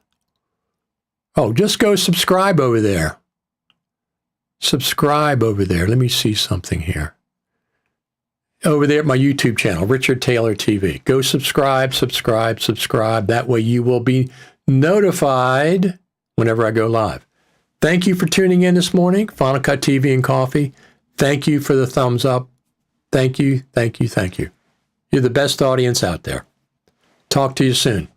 Oh, just go subscribe over there. Subscribe over there. Let me see something here. Over there at my YouTube channel, Richard Taylor TV. Go subscribe. That way you will be notified whenever I go live. Thank you for tuning in this morning. Final Cut TV and Coffee. Thank you for the thumbs up. Thank you. You're the best audience out there. Talk to you soon.